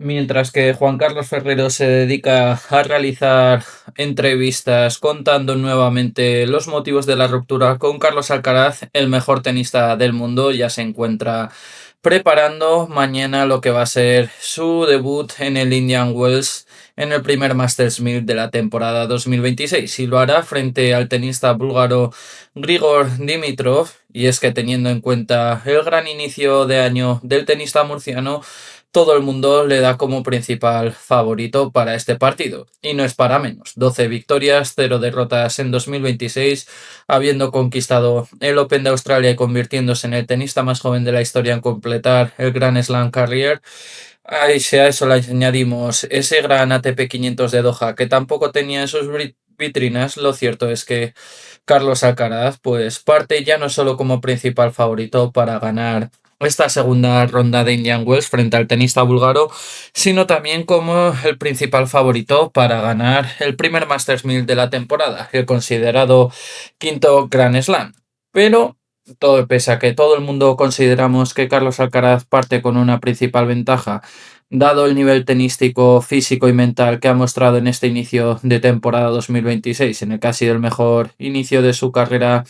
Mientras que Juan Carlos Ferrero se dedica a realizar entrevistas contando nuevamente los motivos de la ruptura con Carlos Alcaraz, el mejor tenista del mundo, ya se encuentra preparando mañana lo que va a ser su debut en el Indian Wells en el primer Masters 1000 de la temporada 2026 y lo hará frente al tenista búlgaro Grigor Dimitrov. Y es que teniendo en cuenta el gran inicio de año del tenista murciano, todo el mundo le da como principal favorito para este partido. Y no es para menos. 12 victorias, 0 derrotas en 2026, habiendo conquistado el Open de Australia y convirtiéndose en el tenista más joven de la historia en completar el Grand Slam Career. Si a eso le añadimos ese gran ATP 500 de Doha, que tampoco tenía en sus vitrinas, lo cierto es que Carlos Alcaraz pues parte ya no solo como principal favorito para ganar esta segunda ronda de Indian Wells frente al tenista búlgaro, sino también como el principal favorito para ganar el primer Masters 1000 de la temporada, el considerado quinto Grand Slam. Pero todo, pese a que todo el mundo consideramos que Carlos Alcaraz parte con una principal ventaja, dado el nivel tenístico, físico y mental que ha mostrado en este inicio de temporada 2026, en el que ha sido el mejor inicio de su carrera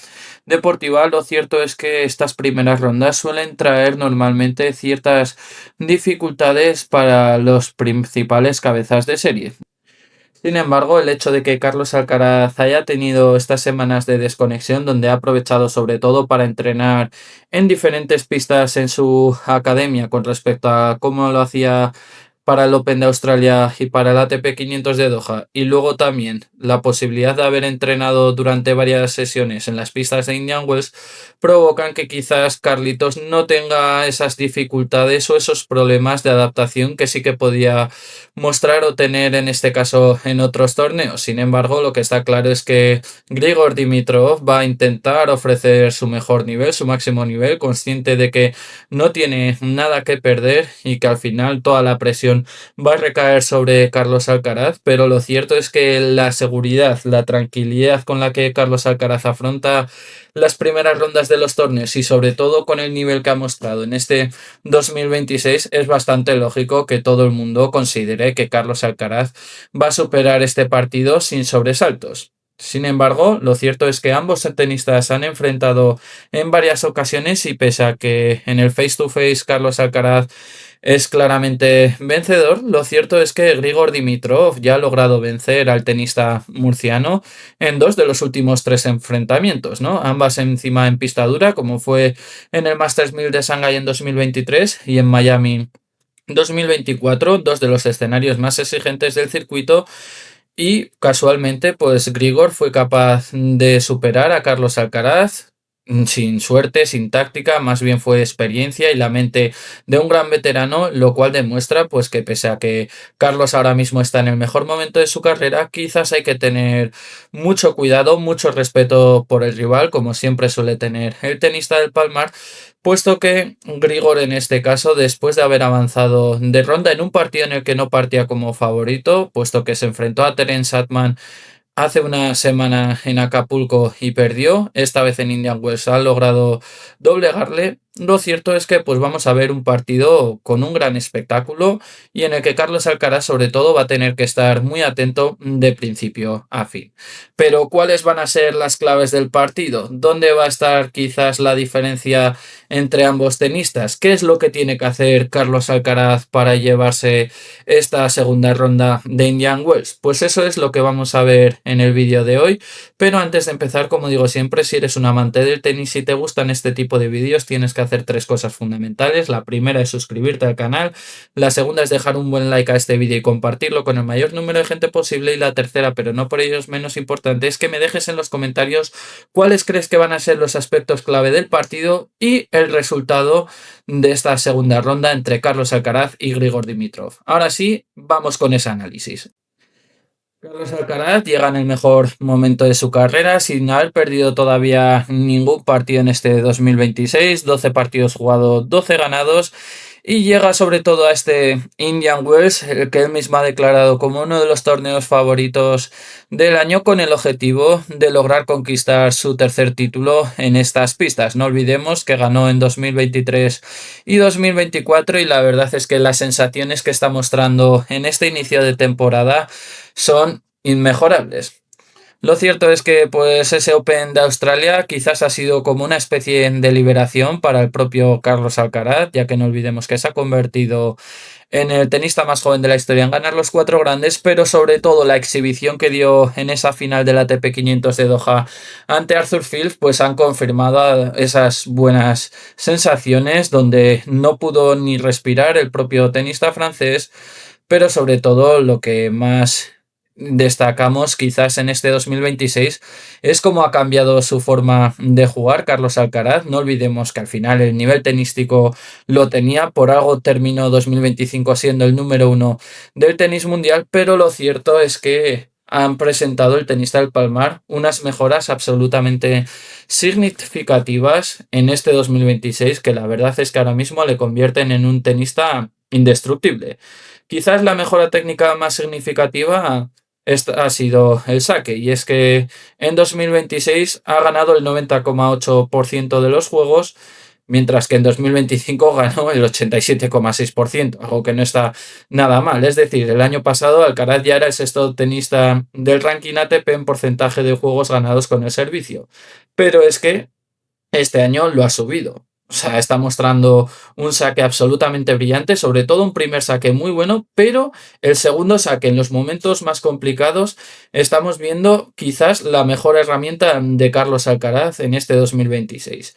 deportiva, lo cierto es que estas primeras rondas suelen traer normalmente ciertas dificultades para los principales cabezas de serie. Sin embargo, el hecho de que Carlos Alcaraz haya tenido estas semanas de desconexión donde ha aprovechado sobre todo para entrenar en diferentes pistas en su academia con respecto a cómo lo hacía para el Open de Australia y para el ATP 500 de Doha, y luego también la posibilidad de haber entrenado durante varias sesiones en las pistas de Indian Wells, provocan que quizás Carlitos no tenga esas dificultades o esos problemas de adaptación que sí que podía mostrar o tener en este caso en otros torneos. Sin embargo, lo que está claro es que Grigor Dimitrov va a intentar ofrecer su mejor nivel, su máximo nivel, consciente de que no tiene nada que perder y que al final toda la presión va a recaer sobre Carlos Alcaraz, pero lo cierto es que la seguridad, la tranquilidad con la que Carlos Alcaraz afronta las primeras rondas de los torneos y sobre todo con el nivel que ha mostrado en este 2026, es bastante lógico que todo el mundo considere que Carlos Alcaraz va a superar este partido sin sobresaltos. Sin embargo, lo cierto es que ambos tenistas han enfrentado en varias ocasiones y pese a que en el face-to-face Carlos Alcaraz es claramente vencedor, lo cierto es que Grigor Dimitrov ya ha logrado vencer al tenista murciano en dos de los últimos tres enfrentamientos, ¿no? Ambas encima en pista dura, como fue en el Masters 1000 de Shanghái en 2023 y en Miami 2024, dos de los escenarios más exigentes del circuito. Y casualmente, pues Grigor fue capaz de superar a Carlos Alcaraz sin suerte, sin táctica, más bien fue experiencia y la mente de un gran veterano, lo cual demuestra pues que pese a que Carlos ahora mismo está en el mejor momento de su carrera, quizás hay que tener mucho cuidado, mucho respeto por el rival, como siempre suele tener el tenista del Palmar, puesto que Grigor en este caso, después de haber avanzado de ronda en un partido en el que no partía como favorito, puesto que se enfrentó a Terence Atman hace una semana en Acapulco y perdió, esta vez en Indian Wells ha logrado doblegarle. Lo cierto es que pues vamos a ver un partido con un gran espectáculo y en el que Carlos Alcaraz sobre todo va a tener que estar muy atento de principio a fin. Pero ¿cuáles van a ser las claves del partido? ¿Dónde va a estar quizás la diferencia entre ambos tenistas? ¿Qué es lo que tiene que hacer Carlos Alcaraz para llevarse esta segunda ronda de Indian Wells? Pues eso es lo que vamos a ver en el vídeo de hoy. Pero antes de empezar, como digo siempre, si eres un amante del tenis y te gustan este tipo de vídeos, tienes que hacer tres cosas fundamentales. La primera es suscribirte al canal, la segunda es dejar un buen like a este vídeo y compartirlo con el mayor número de gente posible, y la tercera, pero no por ello es menos importante, es que me dejes en los comentarios cuáles crees que van a ser los aspectos clave del partido y el resultado de esta segunda ronda entre Carlos Alcaraz y Grigor Dimitrov. Ahora sí, vamos con ese análisis. Carlos Alcaraz llega en el mejor momento de su carrera sin haber perdido todavía ningún partido en este 2026, 12 partidos jugados, 12 ganados y llega sobre todo a este Indian Wells, el que él mismo ha declarado como uno de los torneos favoritos del año, con el objetivo de lograr conquistar su tercer título en estas pistas. No olvidemos que ganó en 2023 y 2024 y la verdad es que las sensaciones que está mostrando en este inicio de temporada son inmejorables. Lo cierto es que pues ese Open de Australia quizás ha sido como una especie de liberación para el propio Carlos Alcaraz, ya que no olvidemos que se ha convertido en el tenista más joven de la historia en ganar los cuatro grandes, pero sobre todo la exhibición que dio en esa final del ATP 500 de Doha ante Arthur Fils, pues han confirmado esas buenas sensaciones donde no pudo ni respirar el propio tenista francés, pero sobre todo lo que más destacamos quizás en este 2026 es cómo ha cambiado su forma de jugar Carlos Alcaraz. No olvidemos que al final el nivel tenístico lo tenía, por algo terminó 2025 siendo el número uno del tenis mundial, pero lo cierto es que han presentado el tenista del Palmar unas mejoras absolutamente significativas en este 2026 que la verdad es que ahora mismo le convierten en un tenista indestructible. Quizás la mejora técnica más significativa ha sido el saque, y es que en 2026 ha ganado el 90,8% de los juegos, mientras que en 2025 ganó el 87,6%, algo que no está nada mal. Es decir, el año pasado Alcaraz ya era el sexto tenista del ranking ATP en porcentaje de juegos ganados con el servicio, pero es que este año lo ha subido. O sea, está mostrando un saque absolutamente brillante, sobre todo un primer saque muy bueno, pero el segundo saque en los momentos más complicados estamos viendo quizás la mejor herramienta de Carlos Alcaraz en este 2026.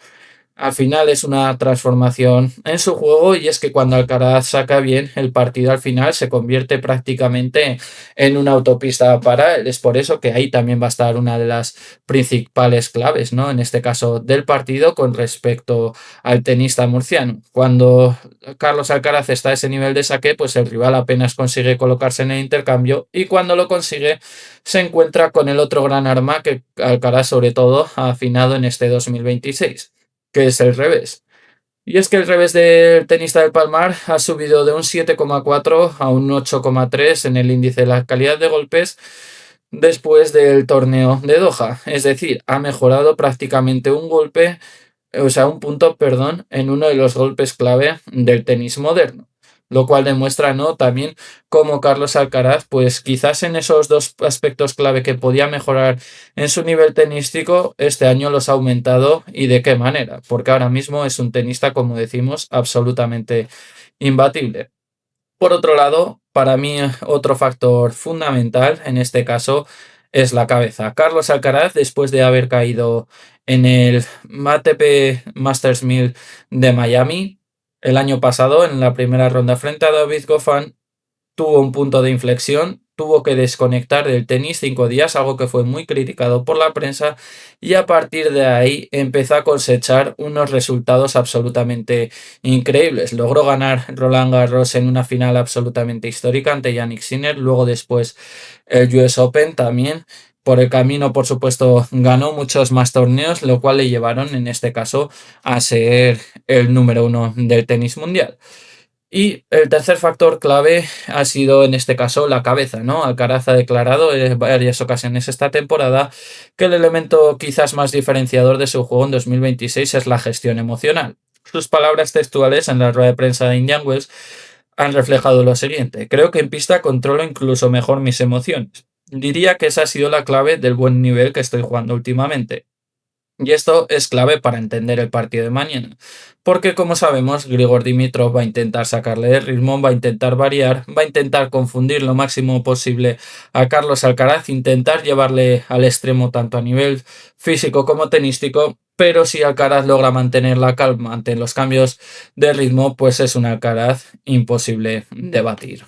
Al final es una transformación en su juego, y es que cuando Alcaraz saca bien el partido al final se convierte prácticamente en una autopista para él. Es por eso que ahí también va a estar una de las principales claves, ¿no? En este caso del partido con respecto al tenista murciano. Cuando Carlos Alcaraz está a ese nivel de saque, pues el rival apenas consigue colocarse en el intercambio, y cuando lo consigue se encuentra con el otro gran arma que Alcaraz sobre todo ha afinado en este 2026, que es el revés. Y es que el revés del tenista del Palmar ha subido de un 7,4 a un 8,3 en el índice de la calidad de golpes después del torneo de Doha. Es decir, ha mejorado prácticamente un golpe, o sea, un punto, perdón, en uno de los golpes clave del tenis moderno. Lo cual demuestra, ¿no?, también cómo Carlos Alcaraz, pues quizás en esos dos aspectos clave que podía mejorar en su nivel tenístico, este año los ha aumentado, y de qué manera, porque ahora mismo es un tenista, como decimos, absolutamente imbatible. Por otro lado, para mí otro factor fundamental en este caso es la cabeza. Carlos Alcaraz, después de haber caído en el ATP Masters 1000 de Miami el año pasado en la primera ronda frente a David Goffin, tuvo un punto de inflexión, tuvo que desconectar del tenis 5 días, algo que fue muy criticado por la prensa, y a partir de ahí empezó a cosechar unos resultados absolutamente increíbles. Logró ganar Roland Garros en una final absolutamente histórica ante Jannik Sinner, luego después el US Open también. Por el camino, por supuesto, ganó muchos más torneos, lo cual le llevaron, en este caso, a ser el número uno del tenis mundial. Y el tercer factor clave ha sido, en este caso, la cabeza, ¿no? Alcaraz ha declarado en varias ocasiones esta temporada que el elemento quizás más diferenciador de su juego en 2026 es la gestión emocional. Sus palabras textuales en la rueda de prensa de Indian Wells han reflejado lo siguiente: creo que en pista controlo incluso mejor mis emociones. Diría que esa ha sido la clave del buen nivel que estoy jugando últimamente. Y esto es clave para entender el partido de mañana, porque como sabemos, Grigor Dimitrov va a intentar sacarle el ritmo, va a intentar variar, va a intentar confundir lo máximo posible a Carlos Alcaraz, intentar llevarle al extremo tanto a nivel físico como tenístico, pero si Alcaraz logra mantener la calma ante los cambios de ritmo, pues es un Alcaraz imposible de batir.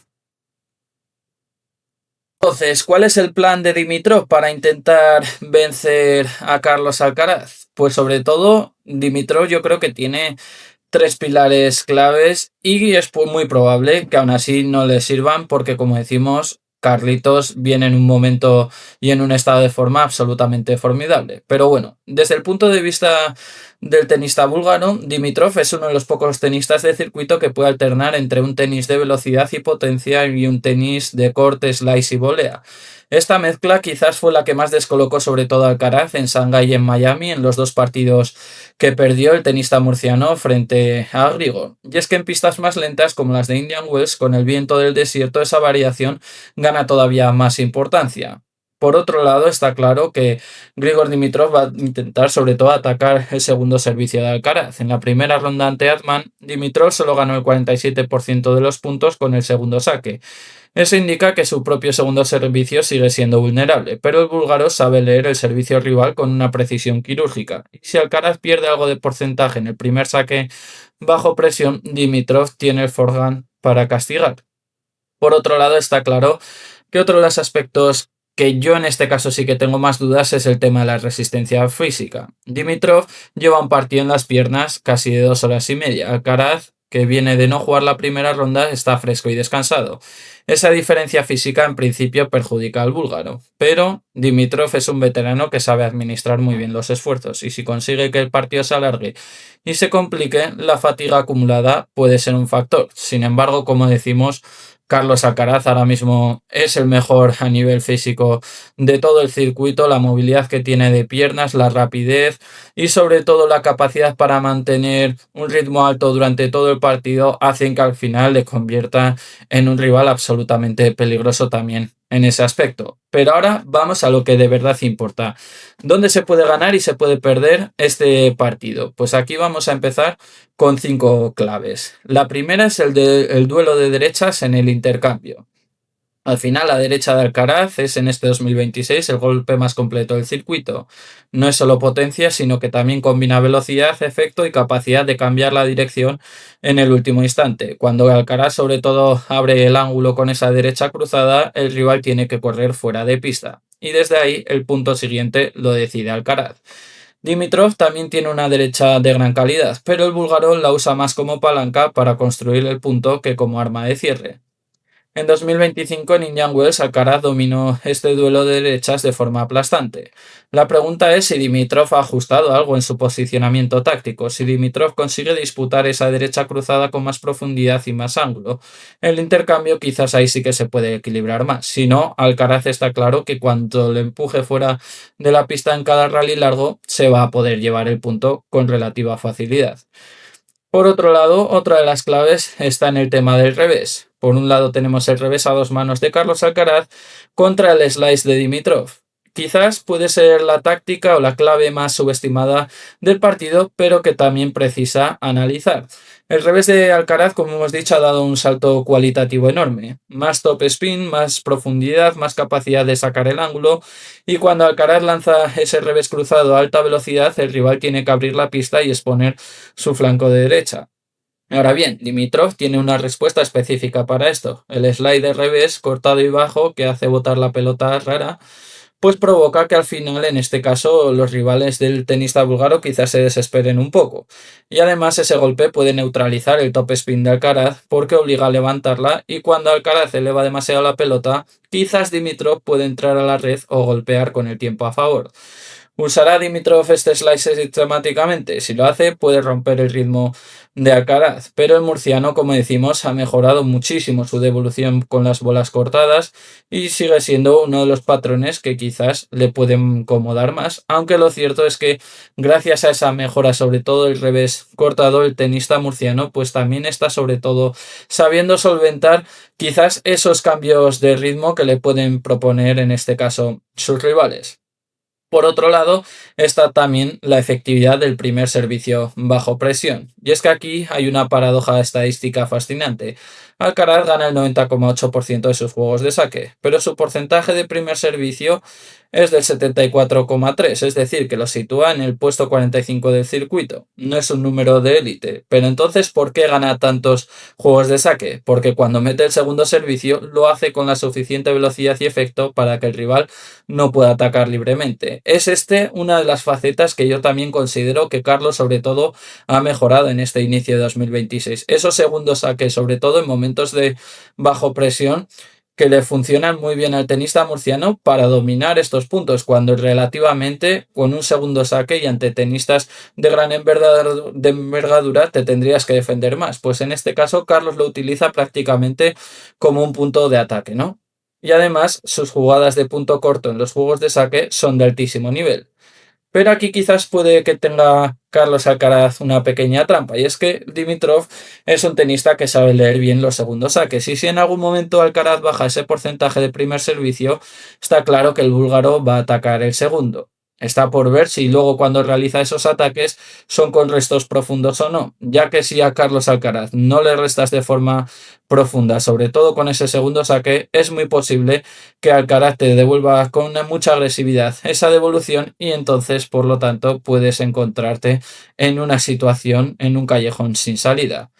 Entonces, ¿cuál es el plan de Dimitrov para intentar vencer a Carlos Alcaraz? Pues sobre todo, Dimitrov yo creo que tiene tres pilares claves, y es muy probable que aún así no le sirvan porque, como decimos, Carlitos viene en un momento y en un estado de forma absolutamente formidable. Pero bueno, desde el punto de vista del tenista búlgaro, Dimitrov es uno de los pocos tenistas de circuito que puede alternar entre un tenis de velocidad y potencia y un tenis de corte, slice y volea. Esta mezcla quizás fue la que más descolocó sobre todo a Alcaraz en Shanghái y en Miami en los dos partidos que perdió el tenista murciano frente a Grigor. Y es que en pistas más lentas como las de Indian Wells, con el viento del desierto, esa variación gana todavía más importancia. Por otro lado, está claro que Grigor Dimitrov va a intentar sobre todo atacar el segundo servicio de Alcaraz. En la primera ronda ante Adman, Dimitrov solo ganó el 47% de los puntos con el segundo saque. Eso indica que su propio segundo servicio sigue siendo vulnerable, pero el búlgaro sabe leer el servicio rival con una precisión quirúrgica. Y si Alcaraz pierde algo de porcentaje en el primer saque bajo presión, Dimitrov tiene el forehand para castigar. Por otro lado, está claro que otro de los aspectos que yo en este caso sí que tengo más dudas es el tema de la resistencia física. Dimitrov lleva un partido en las piernas casi de 2 horas y media. Alcaraz, que viene de no jugar la primera ronda, está fresco y descansado. Esa diferencia física en principio perjudica al búlgaro, pero Dimitrov es un veterano que sabe administrar muy bien los esfuerzos y si consigue que el partido se alargue y se complique, la fatiga acumulada puede ser un factor. Sin embargo, como decimos, Carlos Alcaraz ahora mismo es el mejor a nivel físico de todo el circuito, la movilidad que tiene de piernas, la rapidez y sobre todo la capacidad para mantener un ritmo alto durante todo el partido hacen que al final le convierta en un rival absolutamente peligroso también en ese aspecto. Pero ahora vamos a lo que de verdad importa. ¿Dónde se puede ganar y se puede perder este partido? Pues aquí vamos a empezar con 5 claves. La primera es el duelo de derechas en el intercambio. Al final, la derecha de Alcaraz es en este 2026 el golpe más completo del circuito. No es solo potencia, sino que también combina velocidad, efecto y capacidad de cambiar la dirección en el último instante. Cuando Alcaraz sobre todo abre el ángulo con esa derecha cruzada, el rival tiene que correr fuera de pista. Y desde ahí el punto siguiente lo decide Alcaraz. Dimitrov también tiene una derecha de gran calidad, pero el búlgaro la usa más como palanca para construir el punto que como arma de cierre. En 2025 en Indian Wells, Alcaraz dominó este duelo de derechas de forma aplastante. La pregunta es si Dimitrov ha ajustado algo en su posicionamiento táctico, si Dimitrov consigue disputar esa derecha cruzada con más profundidad y más ángulo. El intercambio quizás ahí sí que se puede equilibrar más. Si no, Alcaraz está claro que cuando le empuje fuera de la pista en cada rally largo, se va a poder llevar el punto con relativa facilidad. Por otro lado, otra de las claves está en el tema del revés. Por un lado tenemos el revés a 2 manos de Carlos Alcaraz contra el slice de Dimitrov. Quizás puede ser la táctica o la clave más subestimada del partido, pero que también precisa analizar. El revés de Alcaraz, como hemos dicho, ha dado un salto cualitativo enorme. Más top spin, más profundidad, más capacidad de sacar el ángulo. Y cuando Alcaraz lanza ese revés cruzado a alta velocidad, el rival tiene que abrir la pista y exponer su flanco de derecha. Ahora bien, Dimitrov tiene una respuesta específica para esto. El slide de revés cortado y bajo que hace botar la pelota rara, pues provoca que al final, en este caso, los rivales del tenista búlgaro quizás se desesperen un poco. Y además ese golpe puede neutralizar el top spin de Alcaraz porque obliga a levantarla y cuando Alcaraz eleva demasiado la pelota, quizás Dimitrov puede entrar a la red o golpear con el tiempo a favor. ¿Usará Dimitrov este slice sistemáticamente? Si lo hace, puede romper el ritmo de Alcaraz, pero el murciano, como decimos, ha mejorado muchísimo su devolución con las bolas cortadas y sigue siendo uno de los patrones que quizás le pueden incomodar más, aunque lo cierto es que gracias a esa mejora, sobre todo el revés cortado, el tenista murciano pues también está sobre todo sabiendo solventar quizás esos cambios de ritmo que le pueden proponer en este caso sus rivales. Por otro lado, está también la efectividad del primer servicio bajo presión. Y es que aquí hay una paradoja estadística fascinante. Alcaraz gana el 90,8% de sus juegos de saque, pero su porcentaje de primer servicio es del 74,3%, es decir, que lo sitúa en el puesto 45 del circuito. No es un número de élite, pero entonces, ¿por qué gana tantos juegos de saque? Porque cuando mete el segundo servicio lo hace con la suficiente velocidad y efecto para que el rival no pueda atacar libremente. Es una de las facetas que yo también considero que Carlos sobre todo ha mejorado en este inicio de 2026. Esos segundos saques, sobre todo en momentos de bajo presión, que le funcionan muy bien al tenista murciano para dominar estos puntos, cuando relativamente con un segundo saque y ante tenistas de gran envergadura te tendrías que defender más. Pues en este caso Carlos lo utiliza prácticamente como un punto de ataque, ¿no? Y además sus jugadas de punto corto en los juegos de saque son de altísimo nivel. Pero aquí quizás puede que tenga Carlos Alcaraz una pequeña trampa, y es que Dimitrov es un tenista que sabe leer bien los segundos saques, y si en algún momento Alcaraz baja ese porcentaje de primer servicio, está claro que el búlgaro va a atacar el segundo. Está por ver si luego cuando realiza esos ataques son con restos profundos o no, ya que si a Carlos Alcaraz no le restas de forma profunda, sobre todo con ese segundo saque, es muy posible que Alcaraz te devuelva con mucha agresividad esa devolución y entonces, por lo tanto, puedes encontrarte en una situación, en un callejón sin salida.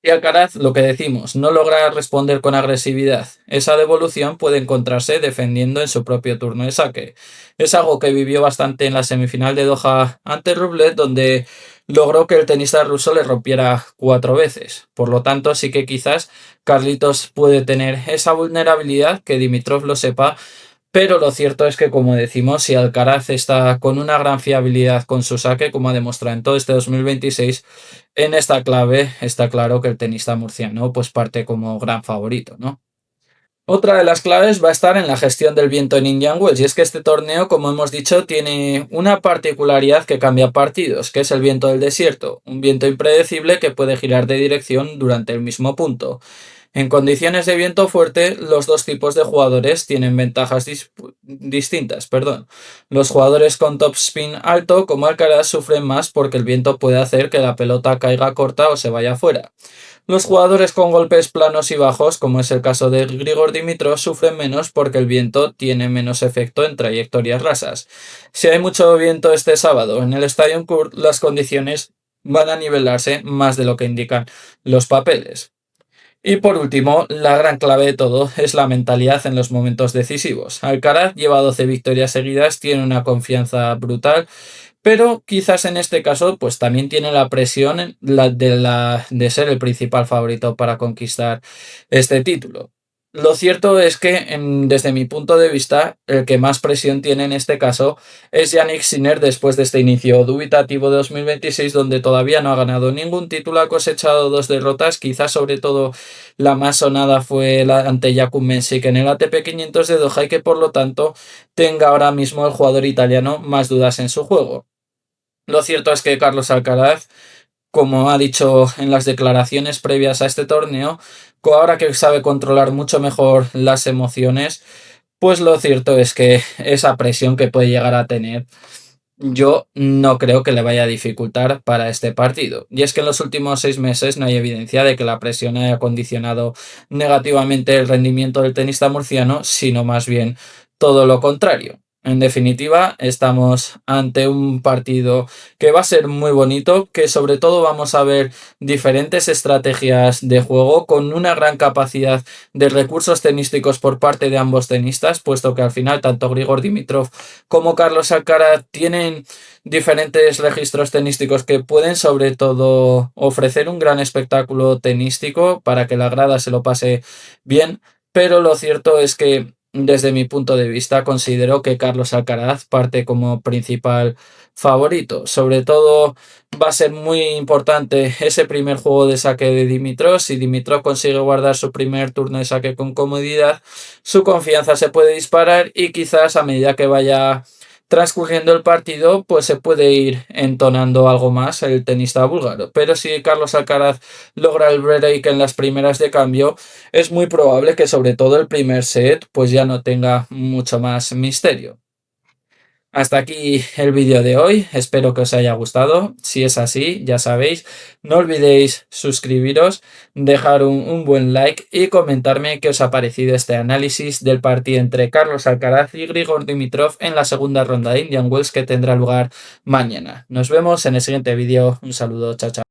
Y Alcaraz, lo que decimos, no logra responder con agresividad. Esa devolución puede encontrarse defendiendo en su propio turno de saque. Es algo que vivió bastante en la semifinal de Doha ante Rublev, donde logró que el tenista ruso le rompiera 4 veces. Por lo tanto, sí que quizás Carlitos puede tener esa vulnerabilidad, que Dimitrov lo sepa, pero lo cierto es que, como decimos, si Alcaraz está con una gran fiabilidad con su saque, como ha demostrado en todo este 2026, en esta clave está claro que el tenista murciano pues parte como gran favorito, ¿no? Otra de las claves va a estar en la gestión del viento en Indian Wells, y es que este torneo, como hemos dicho, tiene una particularidad que cambia partidos, que es el viento del desierto, un viento impredecible que puede girar de dirección durante el mismo punto. En condiciones de viento fuerte, los dos tipos de jugadores tienen ventajas distintas. Perdón. Los jugadores con topspin alto, como Alcaraz, sufren más porque el viento puede hacer que la pelota caiga corta o se vaya fuera. Los jugadores con golpes planos y bajos, como es el caso de Grigor Dimitrov, sufren menos porque el viento tiene menos efecto en trayectorias rasas. Si hay mucho viento este sábado en el Stadium Court, las condiciones van a nivelarse más de lo que indican los papeles. Y por último, la gran clave de todo es la mentalidad en los momentos decisivos. Alcaraz lleva 12 victorias seguidas, tiene una confianza brutal, pero quizás en este caso pues también tiene la presión de ser el principal favorito para conquistar este título. Lo cierto es que desde mi punto de vista el que más presión tiene en este caso es Jannik Sinner, después de este inicio dubitativo de 2026, donde todavía no ha ganado ningún título, ha cosechado 2 derrotas, quizás sobre todo la más sonada fue la ante Jakub Mensik en el ATP 500 de Doha, y que por lo tanto tenga ahora mismo el jugador italiano más dudas en su juego. Lo cierto es que Carlos Alcaraz, como ha dicho en las declaraciones previas a este torneo, ahora que sabe controlar mucho mejor las emociones, pues lo cierto es que esa presión que puede llegar a tener, yo no creo que le vaya a dificultar para este partido. Y es que en los últimos 6 meses no hay evidencia de que la presión haya condicionado negativamente el rendimiento del tenista murciano, sino más bien todo lo contrario. En definitiva, estamos ante un partido que va a ser muy bonito, que sobre todo vamos a ver diferentes estrategias de juego con una gran capacidad de recursos tenísticos por parte de ambos tenistas, puesto que al final tanto Grigor Dimitrov como Carlos Alcaraz tienen diferentes registros tenísticos que pueden sobre todo ofrecer un gran espectáculo tenístico para que la grada se lo pase bien, pero lo cierto es que desde mi punto de vista considero que Carlos Alcaraz parte como principal favorito. Sobre todo va a ser muy importante ese primer juego de saque de Dimitrov. Si Dimitrov consigue guardar su primer turno de saque con comodidad, su confianza se puede disparar y quizás a medida que vaya transcurriendo el partido, pues se puede ir entonando algo más el tenista búlgaro. Pero si Carlos Alcaraz logra el break en las primeras de cambio, es muy probable que sobre todo el primer set pues ya no tenga mucho más misterio. Hasta aquí el vídeo de hoy, espero que os haya gustado. Si es así, ya sabéis, no olvidéis suscribiros, dejar un buen like y comentarme qué os ha parecido este análisis del partido entre Carlos Alcaraz y Grigor Dimitrov en la segunda ronda de Indian Wells, que tendrá lugar mañana. Nos vemos en el siguiente vídeo, un saludo, chao chao.